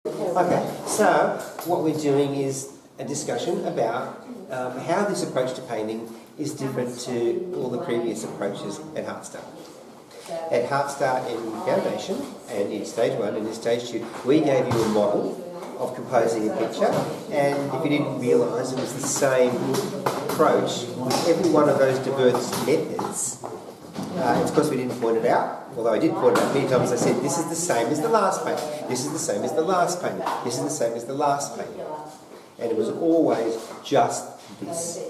Okay, so what we're doing is a discussion about how this approach to painting is different to all the previous approaches at hART. At hART in Foundation and in Stage 1 and in Stage 2, we gave you a model of composing a picture, and if you didn't realise, it was the same approach with every one of those diverse methods. It's because we didn't point it out, although I did point it out many times. I said, this is the same as the last painting, this is the same as the last painting, this is the same as the last painting. And it was always just this.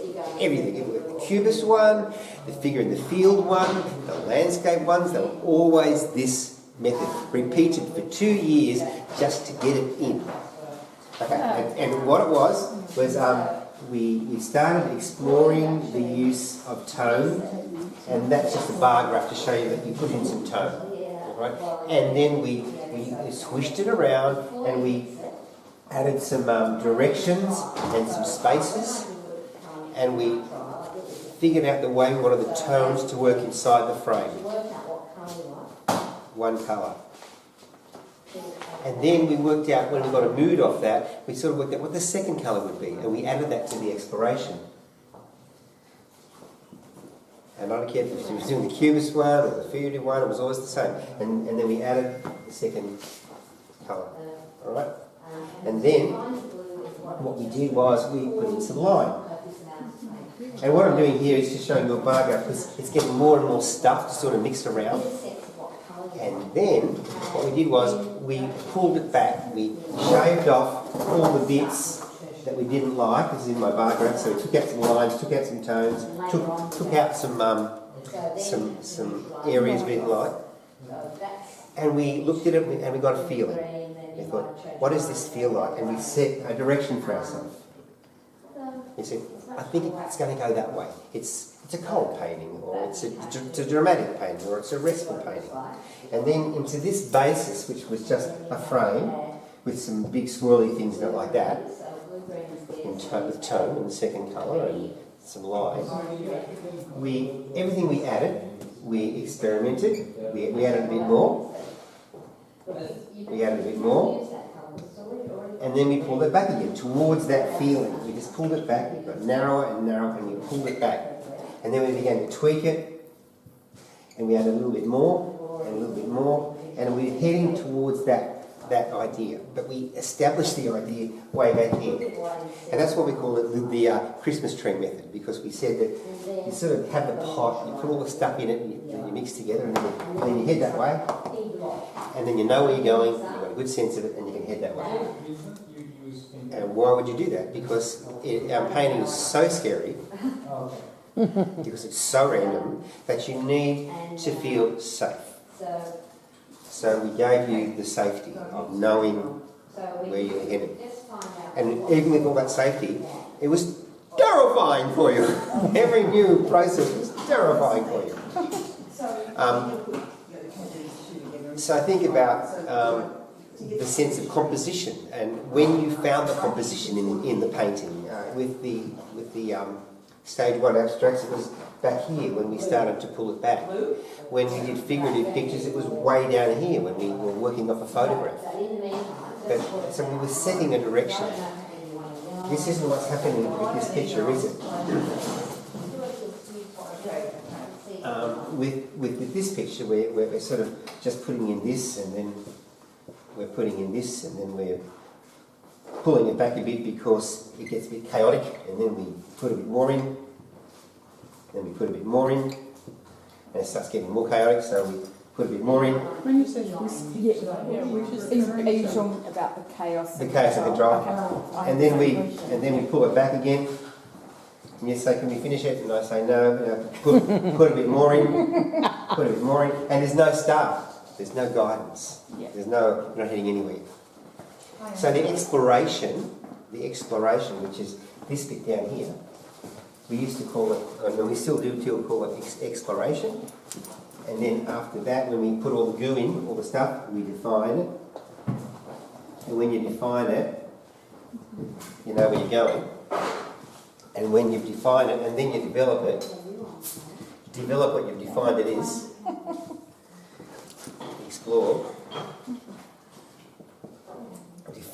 Everything. The cubist one, the figure in the field one, the landscape ones, they were always this method, repeated for 2 years just to get it in. Okay, and what it was we started exploring the use of tone, and that's just a bar graph to show you that you put in some tone, right? And then we swished it around and we added some directions and some spaces, and we figured out the way we wanted the tones to work inside the frame. One colour. And then we worked out, when we got a mood off that, we sort of worked out what the second colour would be, and we added that to the exploration. And I don't care if it was doing the cubist one or the figurative one, it was always the same. And then we added the second colour. Alright? And then what we did was we put in some line. And what I'm doing here is just showing you a bar graph, because it's getting more and more stuff to sort of mix around. And then what we did was we pulled it back. We shaved off all the bits that we didn't like. This is in my bar graph. So we took out some lines, took out some tones, took out some areas we didn't like. And we looked at it and we got a feeling. We thought, what does this feel like? And we set a direction for ourselves. We said, I think it's going to go that way. It's a cold painting, or it's a dramatic painting, or it's a restful painting. And then into this basis, which was just a frame with some big swirly things in it like that, with tone and the second colour and some lines, everything we added, we experimented, we added a bit more, and then we pulled it back again towards that feeling. We just pulled it back, it got narrower and narrower, and we pulled it back. And then we began to tweak it, and we added a little bit more, and a little bit more, and we were heading towards that idea. But we established the idea way back here. And that's what we call it the Christmas tree method, because we said that you sort of have the pot, you put all the stuff in it, and you mix together, and then you head that way, and then you know where you're going, you've got a good sense of it, and you can head that way. And why would you do that? Because our painting is so scary, because it's so random, that you need to feel safe. So we gave you the safety of knowing where you're headed. And even with all that safety, it was terrifying for you. Every new process was terrifying for you. So think about the sense of composition, and when you found the composition in the painting with the Stage 1 abstracts, it was back here when we started to pull it back. When we did figurative pictures, it was way down here when we were working off a photograph. So we were setting a direction. This isn't what's happening with this picture, is it? With this picture, we're sort of just putting in this, and then we're putting in this, and then we're pulling it back a bit because it gets a bit chaotic, and then we put a bit more in, then we put a bit more in, and it starts getting more chaotic, so we put a bit more in. When you say this, are you talking about the chaos? The chaos and control. Okay. And then we pull it back again. And you say, can we finish it? And I say, no, put a bit more in, put a bit more in, and there's no start. There's no guidance. There's no, we're not heading anywhere. So the exploration, which is this bit down here, we used to call it, and we still do call it exploration. And then after that, when we put all the goo in, all the stuff, we define it. And when you define it, you know where you're going. And when you've defined it, and then you develop what you've defined it is, explore,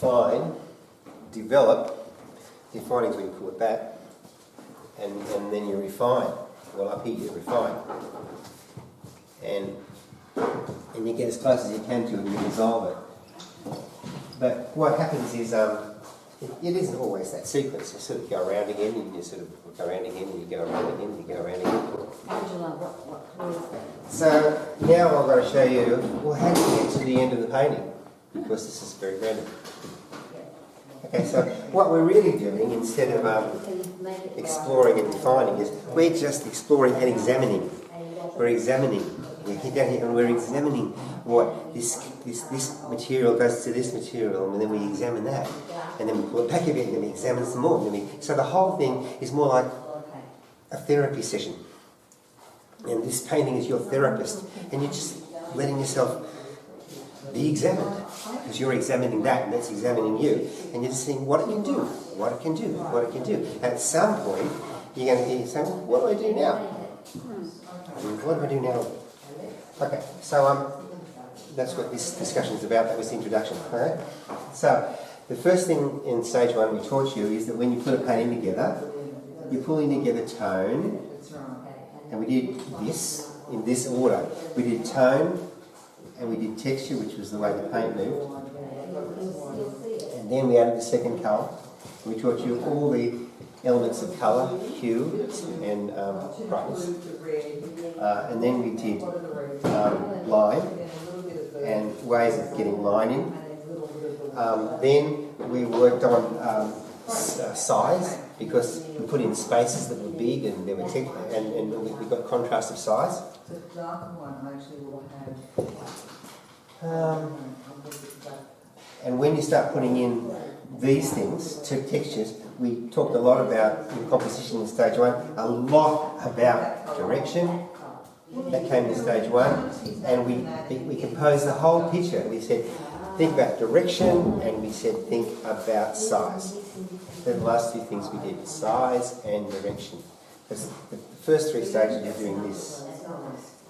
define, develop. Defining is when you pull it back, and then you refine. Well, up here you refine, and you get as close as you can to it, and you resolve it. But what happens is it isn't always that sequence. You sort of go around again, and you sort of go around again, and you go around again, and you go around again. Angela, what colour is that? So now I've got to show you, well, how do you get to the end of the painting? Because this is very random. Okay, so what we're really doing, instead of exploring and defining, is we're just exploring and examining. We're examining. We're examining what this material does to this material, and then we examine that, and then we pull it back again, and then we examine some more. So the whole thing is more like a therapy session. And this painting is your therapist, and you're just letting yourself be examined, because you're examining that, and that's examining you, and you're just seeing what it can do, what it can do, what it can do. And at some point, you're going to hear saying, well, what do I do now? What do I do now? Okay, so that's what this discussion is about. That was the introduction. Okay? So the first thing in stage one we taught you is that when you put a painting together, you're pulling together tone, and we did this in this order. We did tone, and we did texture, which was the way the paint moved. And then we added the second colour. We taught you all the elements of colour, hue, and brightness. And then we did line, and ways of getting line in. Then we worked on size, because we put in spaces that were big, and there were and we got contrast of size. And when you start putting in these things, textures, we talked a lot about in composition in stage one, a lot about direction. That came in stage one, and we composed the whole picture. We said, think about direction, and we said, think about size. They're the last two things we did, size and direction. Because the first three stages you're doing this.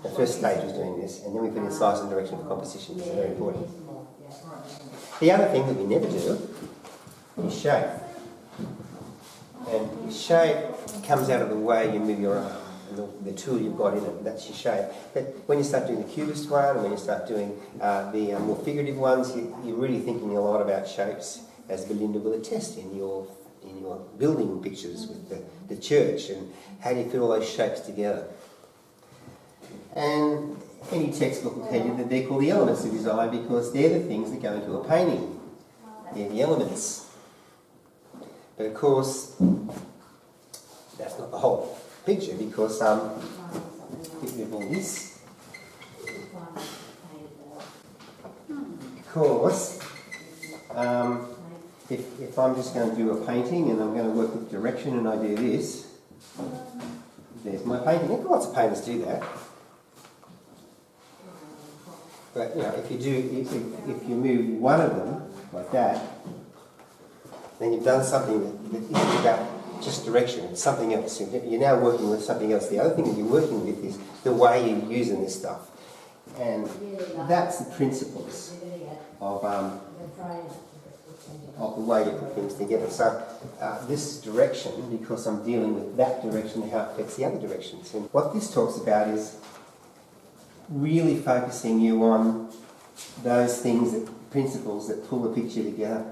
The first stage was doing this, and then we put in size and direction for composition. It's very important. The other thing that we never do is shape. And shape comes out of the way you move your arm, and the tool you've got in it, that's your shape. But when you start doing the cubist one, and when you start doing the more figurative ones, you're really thinking a lot about shapes, as Belinda will attest in your building pictures with the church, and how do you put all those shapes together. And any textbook will tell you that they're called the elements of design, because they're the things that go into a painting. They're the elements. But of course, that's not the whole picture, because if we all this, because if I'm just going to do a painting and I'm going to work with direction and I do this, there's my painting. And lots of painters do that. But you know, if you move one of them like that, then you've done something that isn't about just direction. It's something else. You're now working with something else. The other thing that you're working with is the way you're using this stuff, and that's the principles of the way you put things together. So this direction, because I'm dealing with that direction, how it affects the other directions. And what this talks about is really focusing you on those things, principles that pull the picture together.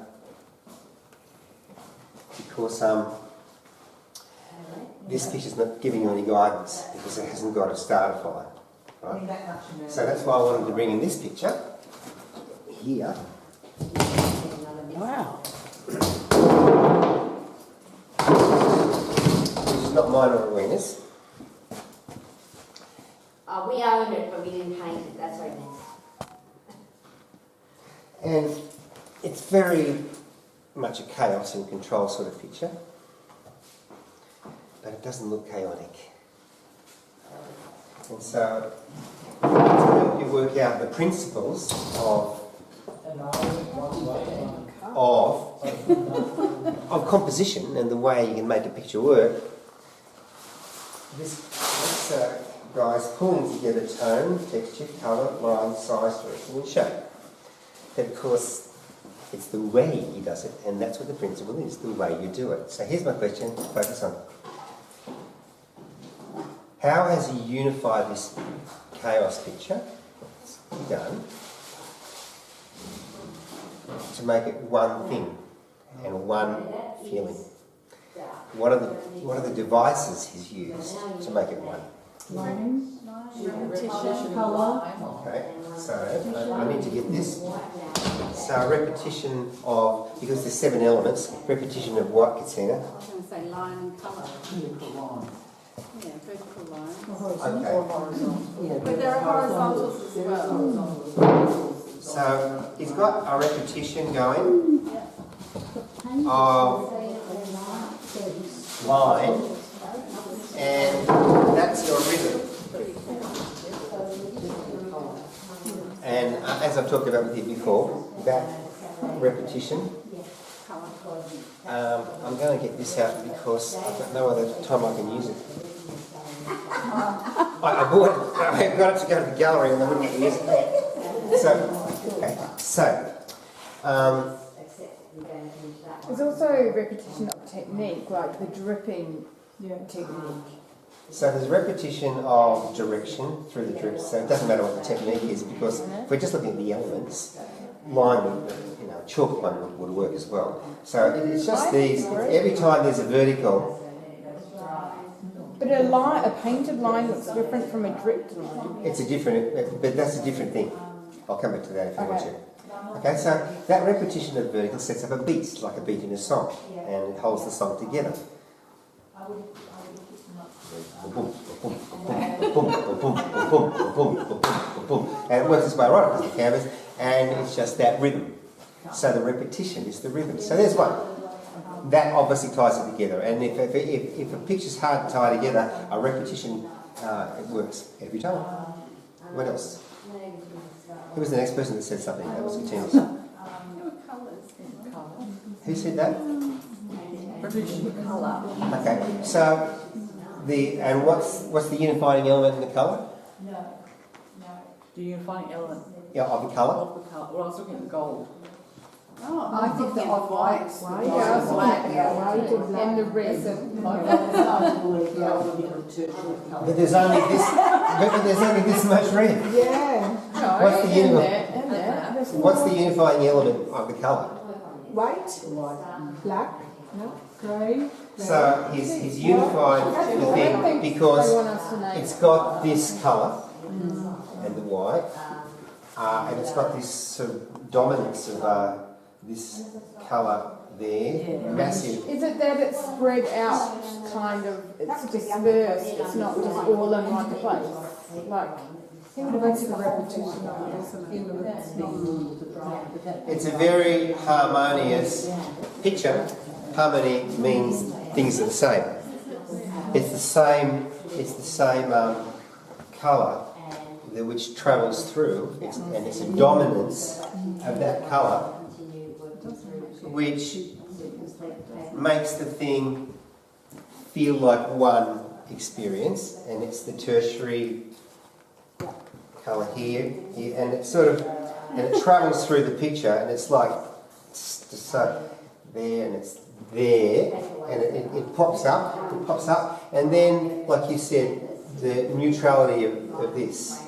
Because this picture's not giving you any guidance, because it hasn't got a starter fire. Right? So that's why I wanted to bring in this picture here. Wow. Which is not minor awareness. We owned it, but we didn't paint it. That's what it means. And it's very much a chaos and control sort of picture, but it doesn't look chaotic. And so, to help you work out the principles of composition and the way you can make a picture work, this guy's pulling together tone, texture, colour, line, size, direction and shape. And of course, It's the way he does it, and that's what the principle is, the way you do it. So here's my question, focus on. How has he unified this chaos picture, what's he done, to make it one thing and one feeling? What are the devices he's used to make it one? Repetition, colour. Okay, so I need to get this. So repetition of, because there's 7 elements, repetition of what, Katina? I was going to say line and colour. Yeah, vertical line. Okay. But there are horizontals as well. So he's got a repetition going of line, and that's your rhythm. And as I've talked about with you before, that repetition, I'm going to get this out because I've got no other time I can use it. I got it to go to the gallery and I wouldn't get to use it. There's also repetition of technique, like the dripping technique. So there's repetition of direction through the drips. So it doesn't matter what the technique is, because if we're just looking at the elements, line would, chalk one would work as well. So it's just these. Every time there's a vertical. But a painted line looks different from a dripped line. It's a different, but that's a different thing. I'll come back to that if you want to. Okay, so that repetition of vertical sets up a beat, like a beat in a song, and it holds the song together. And it works its way right across the canvas, and it's just that rhythm. So the repetition is the rhythm. So there's one. That obviously ties it together, and if a picture's hard to tie together, a repetition, it works every time. What else? Who was the next person that said something? That was Tina's. Who said that? Repetition colour. Okay, so what's the unifying element in the colour? The unifying element Yeah, of the colour. of the colour. Well, I was looking at gold. Oh, I think the off-white, and the red. But there's only this much red. Yeah. What's the unifying element of the colour? White, black, grey. So he's unified the thing because it's got this colour and the white, and it's got this sort of dominance of this colour there, massive. Is it that it's spread out, kind of, it's dispersed, it's not just all in one place? Like, It's a very harmonious picture. Harmony means things are the same. It's the same colour which travels through, and it's a dominance of that colour which makes the thing feel like one experience, and it's the tertiary colour here, and it's sort of, and it travels through the picture, and it's like so there, and it's there, and it pops up, and then, like you said, the neutrality of this.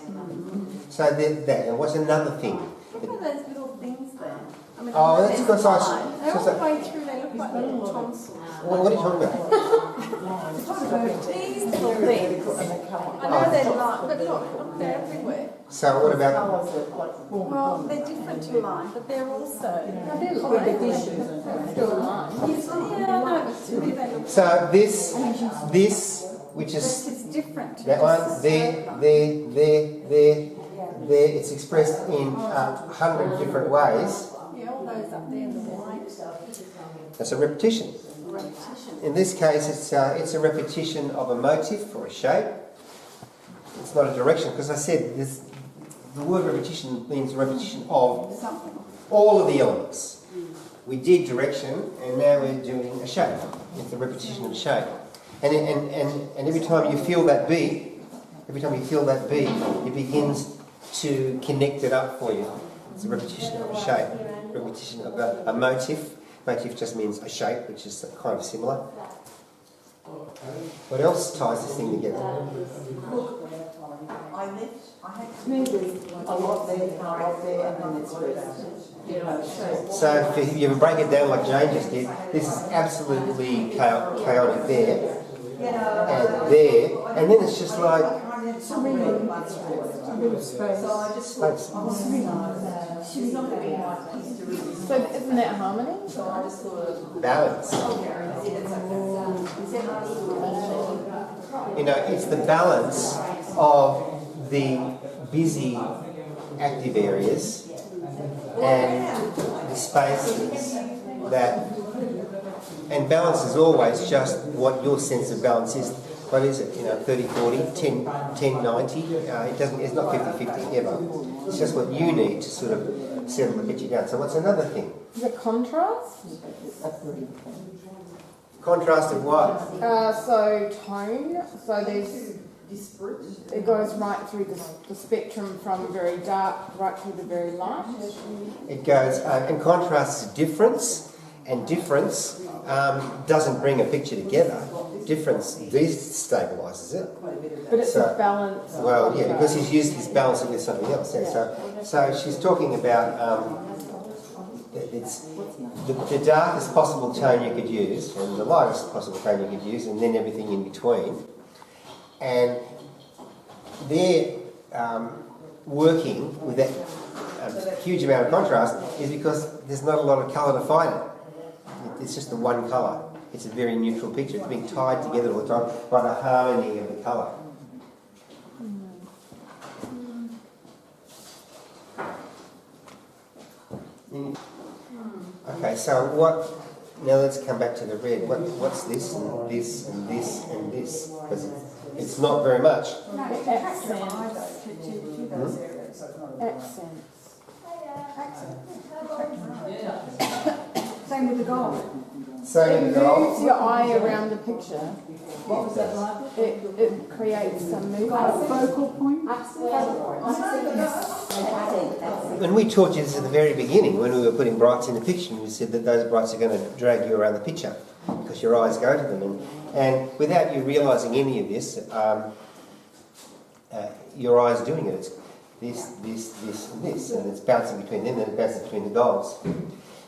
So that, and what's another thing? Look at those little things there. I mean, Oh, that's because they're all the way through, they look like little tonsils. What are you talking about? These little things. I know they're not, but look, they're everywhere. So what about? Well, they're different to line, but they're also. So this, which is It's different. to that just one, the there, it's expressed in 100 different ways. Yeah, all those up there, the white That's a repetition. repetition. In this case, it's a repetition of a motif or a shape. It's not a direction, because I said this. The word repetition means repetition of Something. all of the elements. We did direction, and now we're doing a shape. It's the repetition of a shape. And every time you feel that beat, it begins to connect it up for you. It's a repetition of a shape, repetition of a motif. Motif just means a shape, which is kind of similar. What else ties this thing together? Maybe a lot there, and then it's spread out. So if you break it down like Jane just did, this is absolutely chaotic there, and there, and then it's just like It's really space. space. So isn't that harmony? Balance. You know, it's the balance of the busy active areas and the spaces that, and balance is always just what your sense of balance is. What is it? You know, 30-40, 10-90. It's not 50-50 ever. It's just what you need to sort of settle the picture down. So what's another thing? Is it contrast? Contrast of what? So tone. So there's it goes right through the spectrum from very dark right to the very light. It goes, and contrast is difference, and difference doesn't bring a picture together. Difference destabilises it. But it's So- a balance. Well, yeah, because he's used his balancing with something else. Yeah. So she's talking about it's the darkest possible tone you could use, and the lightest possible tone you could use, and then everything in between. And they're working with that huge amount of contrast is because there's not a lot of colour to fight it. It's just the one colour. It's a very neutral picture. It's being tied together all the time by the harmony of the colour. Okay, so what? Now let's come back to the red. What's this and this and this and this? Because it's not very much. Same with the gold. Same with the gold. Moves your eye around the picture. What was that like? It creates some movement. Focal point? When we taught you this at the very beginning, when we were putting brights in the picture, we said that those brights are going to drag you around the picture because your eyes go to them. And without you realising any of this, your eyes are doing it. It's this, and this, and it's bouncing between them, and it bounces between the golds.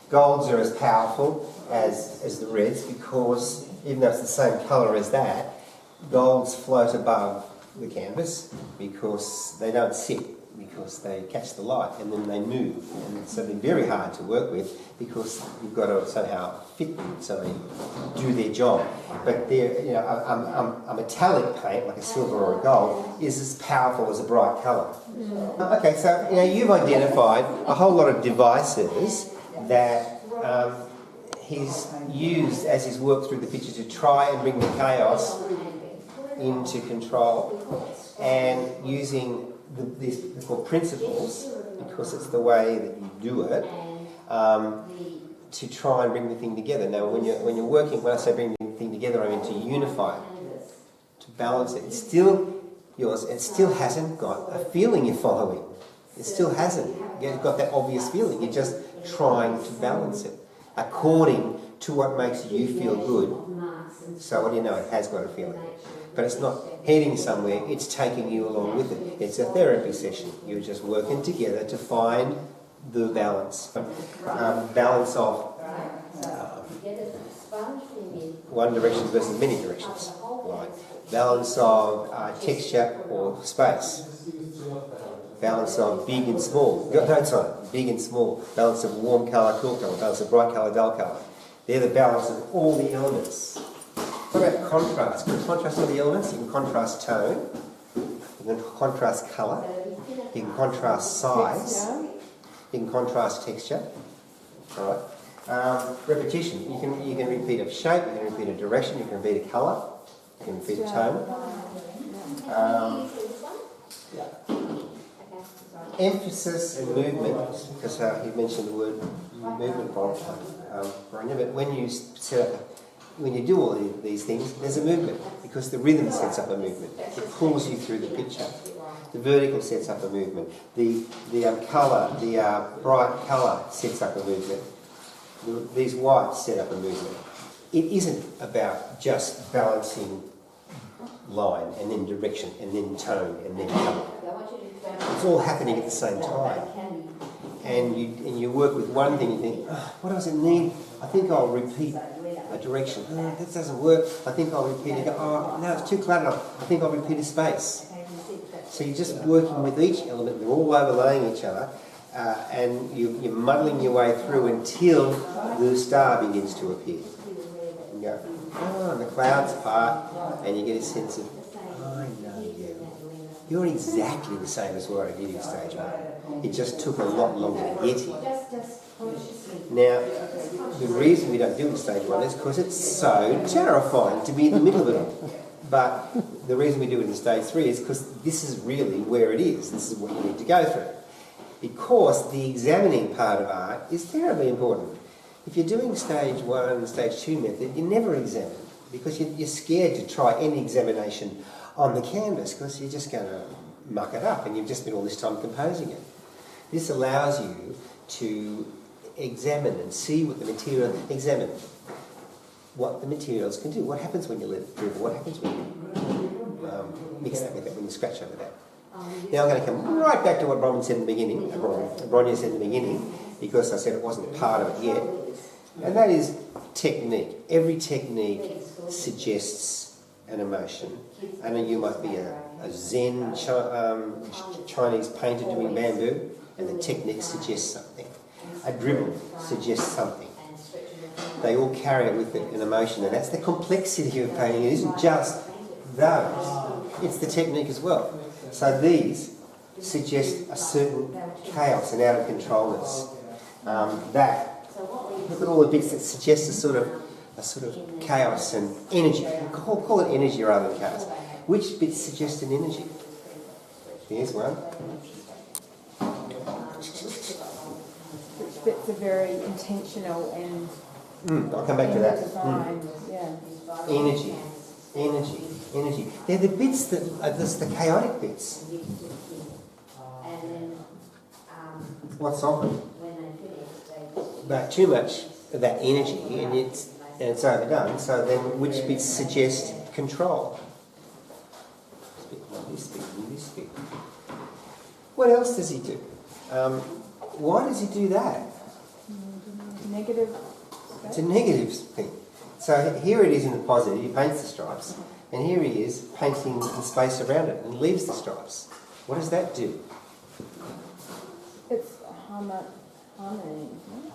Golds are as powerful as the reds because even though it's the same colour as that, golds float above the canvas because they don't sit, because they catch the light and then they move, and so they're very hard to work with because you've got to somehow fit them so they do their job. But they're, you know, a metallic paint like a silver or a gold is as powerful as a bright colour. Okay, so you know you've identified a whole lot of devices that he's used as he's worked through the picture to try and bring the chaos into control, and using these called principles, because it's the way that you do it, to try and bring the thing together. Now, when you're working, when I say bring the thing together, I mean to unify it, to balance it. It's still yours. It still hasn't got a feeling you're following. It still hasn't. You've got that obvious feeling. You're just trying to balance it according to what makes you feel good. So what do you know? It has got a feeling. But it's not heading somewhere, it's taking you along with it. It's a therapy session. You're just working together to find the balance. Balance of one direction versus many directions. Right. Balance of texture or space. Balance of big and small. Notes on it. Big and small. Balance of warm colour, cool colour. Balance of bright colour, dull colour. They're the balance of all the elements. What about contrast? You can contrast all the elements. You can contrast tone. You can contrast colour. You can contrast size. You can contrast texture. All right. Repetition. You can repeat a shape. You can repeat a direction. You can repeat a colour. You can repeat a tone. Emphasis and movement, because he mentioned the word movement but when you set up, when you do all these things, there's a movement, because the rhythm sets up a movement. It pulls you through the picture. The vertical sets up a movement. The colour, the bright colour sets up a movement. These whites set up a movement. It isn't about just balancing line and then direction and then tone and then colour. It's all happening at the same time. And you work with one thing, you think, oh, what does it need? I think I'll repeat a direction. Oh, that doesn't work. I think I'll repeat it. Oh, no, it's too cluttered. I think I'll repeat a space. So you're just working with each element. They're all overlaying each other. And you're muddling your way through until the star begins to appear. And you go, oh, and the clouds part, and you get a sense of, oh, I know you. You're exactly the same as what I did in stage one. It just took a lot longer to get here. Now, the reason we don't do it in stage one is because it's so terrifying to be in the middle of it all. But the reason we do it in stage three is because this is really where it is. This is what you need to go through. Because the examining part of art is terribly important. If you're doing stage one and stage two method, you never examine because you're scared to try any examination on the canvas because you're just going to muck it up and you've just spent all this time composing it. This allows you to examine and see what the material, examine what the materials can do. What happens when you let it dribble? What happens when you mix that with it, when you scratch over that? Now I'm going to come right back to what Bronwyn said in the beginning, Bronya said in the beginning, because I said it wasn't part of it yet, and that is technique. Every technique suggests an emotion. I know you might be a Zen Chinese painter doing bamboo, and the technique suggests something. A dribble suggests something. They all carry it with it an emotion, and that's the complexity of painting. It isn't just those, it's the technique as well. So these suggest a certain chaos and out of controlness. Look at all the bits that suggest a sort of chaos and energy. Call it energy rather than chaos. Which bits suggest an energy? Here's one. Which bits are very intentional and I'll come back to that. designed, yeah. Energy. They're the bits that are just the chaotic bits. What's on? But too much of that energy and it's overdone, so then which bits suggest control? This bit. What else does he do? Why does he do that? Negative. It's a negative thing. So here it is in the positive, he paints the stripes, and here he is painting the space around it and leaves the stripes. What does that do? It's harmony.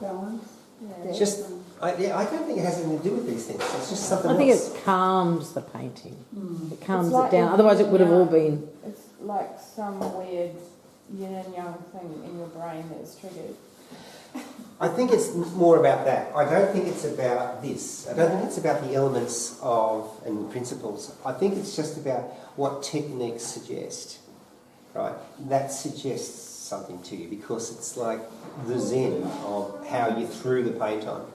Balance. Yeah. It's just, I don't think it has anything to do with these things. It's just something I think else. it calms the painting. It calms It's like it down. Otherwise, it would have all been. It's like some weird yin and yang thing in your brain that's triggered. I think it's more about that. I don't think it's about this. I don't think it's about the elements of and the principles. I think it's just about what techniques suggest, right? That suggests something to you because it's like the zen of how you threw the paint on.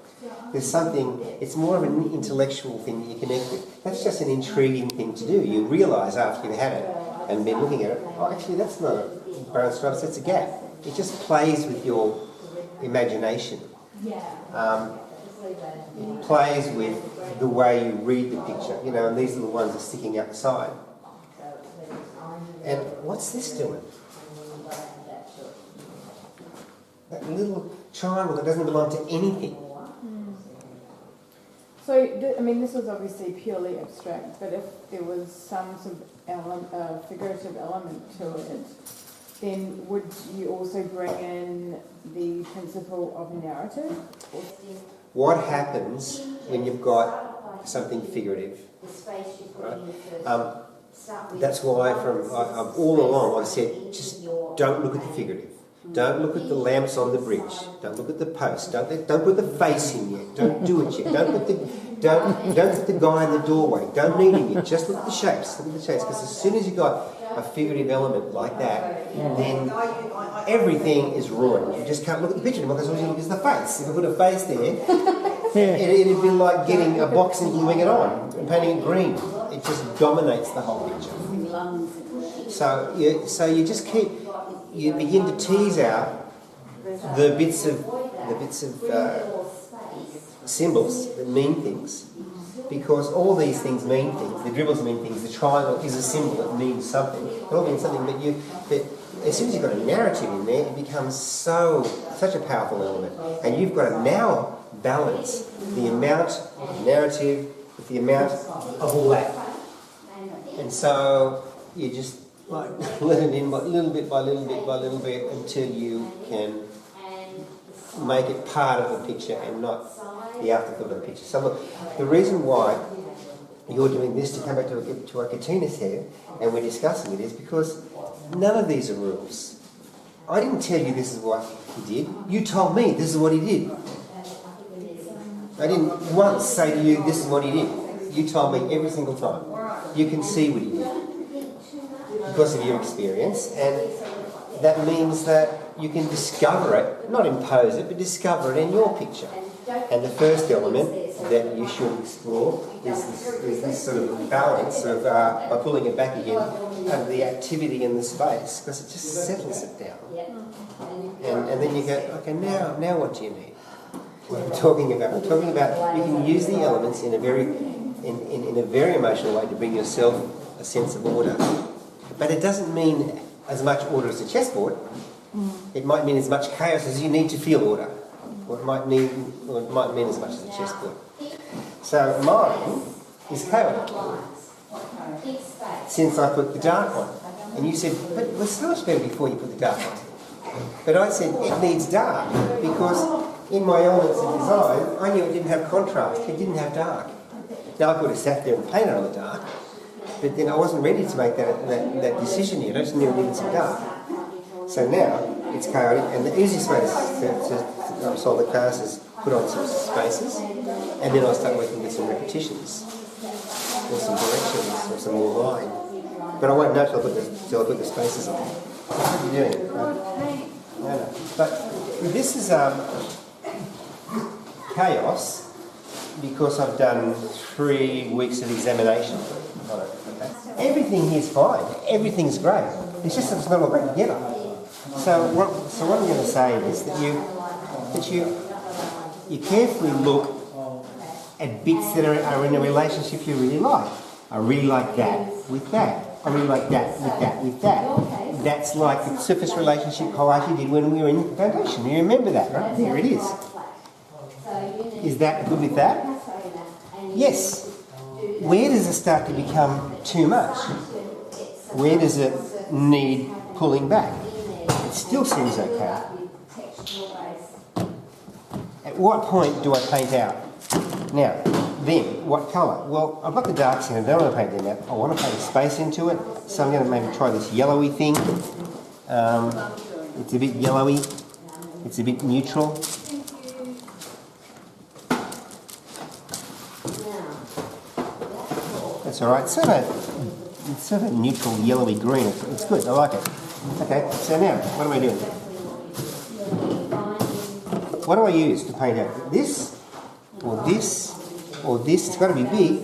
There's something, it's more of an intellectual thing that you connect with. That's just an intriguing thing to do. You realise after you've had it and been looking at it, oh, actually that's not a brown stripes, that's a gap. It just plays with your imagination. It plays with the way you read the picture, you know, and these little ones are sticking out the side. And what's this doing? That little triangle that doesn't belong to anything. So, I mean, this was obviously purely abstract, but if there was some sort of figurative element to it, then would you also bring in the principle of narrative? What happens when you've got something figurative? Right? That's why I've all along I've said, just don't look at the figurative. Don't look at the lamps on the bridge. Don't look at the post. Don't put the face in yet. Don't do it yet. Don't put the guy in the doorway. Don't need him yet. Just look at the shapes. Look at the shapes. Because as soon as you've got a figurative element like that, then everything is ruined. You just can't look at the picture anymore because all you look is the face. If I put a face there, it'd be like getting a box and gluing it on and painting it green. It just dominates the whole picture. So you just you begin to tease out the bits of symbols that mean things, because all these things mean things. The dribbles mean things. The triangle is a symbol that means something. It all means something. But as soon as you've got a narrative in there, it becomes such a powerful element. And you've got to now balance the amount of narrative with the amount of all that. And so you just like let it in little bit by little bit by little bit until you can make it part of the picture and not the afterthought of the picture. So look, the reason why you're doing this, to come back to what Katina said, and we're discussing it, is because none of these are rules. I didn't tell you this is what he did. You told me this is what he did. I didn't once say to you this is what he did. You told me every single time. You can see what he did because of your experience, and that means that you can discover it, not impose it, but discover it in your picture. And the first element that you should explore is this sort of balance of, by pulling it back again, of the activity in the space, because it just settles it down. And then you go, okay, now what do you need? What I'm talking about you can use the elements in a very emotional way to bring yourself a sense of order. But it doesn't mean as much order as a chessboard. It might mean as much chaos as you need to feel order. Or it might mean as much as a chessboard. So mine is chaotic, since I put the dark one. And you said, but it was so much better before you put the dark one. But I said, it needs dark, because in my elements of design, I knew it didn't have contrast, it didn't have dark. Now I could have sat there and painted on the dark, but then I wasn't ready to make that decision yet. I just knew it needed some dark. So now it's chaotic, and the easiest way to solve the chaos is put on some spaces, and then I'll start working with some repetitions, or some directions, or some more line. But I won't know till I put the spaces on. What are you doing? No. But this is chaos, because I've done 3 weeks of examination on it. Okay? Everything here's fine. Everything's great. It's just that it's not all great together. So what I'm going to say is that you carefully look at bits that are in a relationship you really like. I really like that with that. I really like that with that with that. That's like the surface relationship hierarchy did when we were in the foundation. You remember that, right? There it is. Is that good with that? Yes. Where does it start to become too much? Where does it need pulling back? It still seems okay. At what point do I paint out? Now, then, what colour? Well, I've got the darks in, I don't want to paint them out. I want to paint a space into it, so I'm going to maybe try this yellowy thing. It's a bit yellowy. It's a bit neutral. That's alright. It's sort of a neutral yellowy green. It's good. I like it. Okay, so now, what am I doing? What do I use to paint out? This, or this, or this. It's got to be big,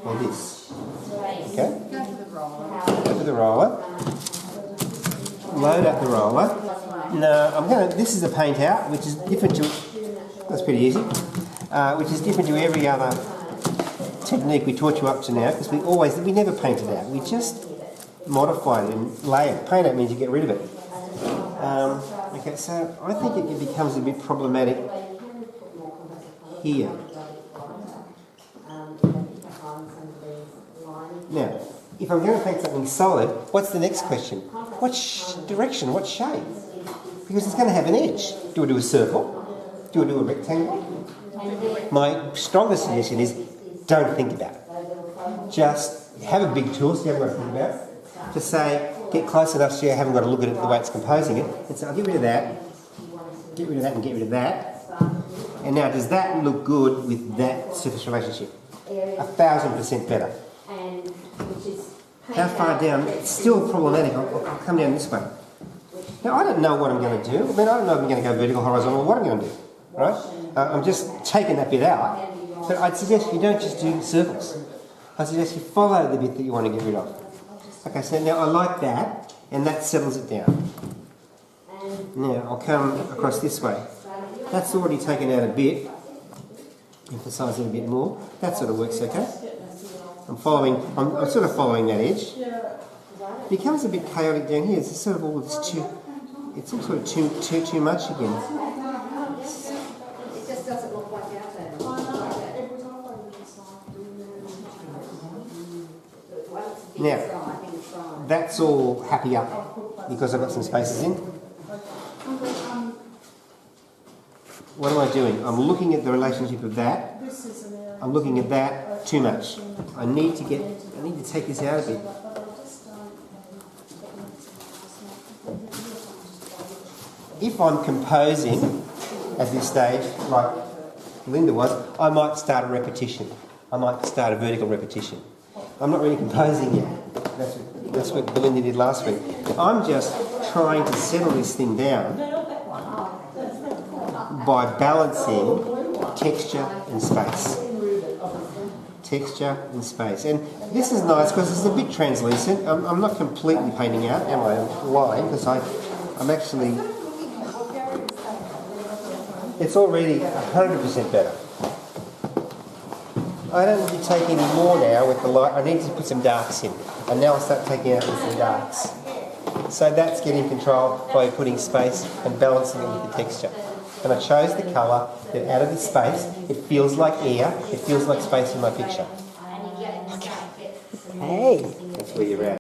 or this. Okay? Go to the roller. Load up the roller. Now, this is a paint out, which is different to, that's pretty easy, which is different to every other technique we taught you up to now, because we never paint it out. We just modify it and lay it. Paint out means you get rid of it. Okay, so I think it becomes a bit problematic here. Now, if I'm going to paint something solid, what's the next question? What direction, what shape? Because it's going to have an edge. Do I do a circle? Do I do a rectangle? My strongest suggestion is don't think about it. Just have a big tool, so you haven't got to think about it. Just say, get close enough so you haven't got to look at it the way it's composing it. And so I'll get rid of that, get rid of that and get rid of that. And now, does that look good with that surface relationship? 1,000% better. How far down? It's still problematic. I'll come down this way. Now, I don't know what I'm going to do. I mean, I don't know if I'm going to go vertical, horizontal, or what I'm going to do. Right? I'm just taking that bit out. But I'd suggest you don't just do circles. I'd suggest you follow the bit that you want to get rid of. Okay, so now I like that, and that settles it down. Now I'll come across this way. That's already taken out a bit. Emphasise it a bit more. That sort of works okay. I'm sort of following that edge. It becomes a bit chaotic down here. It's sort of all this it's all sort of too much again. It just doesn't look like out there. Now, that's all happy up because I've got some spaces in. What am I doing? I'm looking at the relationship of that. I'm looking at that too much. I need to take this out a bit. If I'm composing at this stage, like Linda was, I might start a repetition. I might start a vertical repetition. I'm not really composing yet. That's what Belinda did last week. I'm just trying to settle this thing down by balancing texture and space. Texture and space. And this is nice because it's a bit translucent. I'm not completely painting out, am I? I'm lying because I'm actually... It's already 100% better. I don't need to take any more now with the light. I need to put some darks in. And now I'll start taking out with some darks. So that's getting control by putting space and balancing it with the texture. And I chose the colour that out of the space, it feels like air, it feels like space in my picture. Hey. That's where you're at.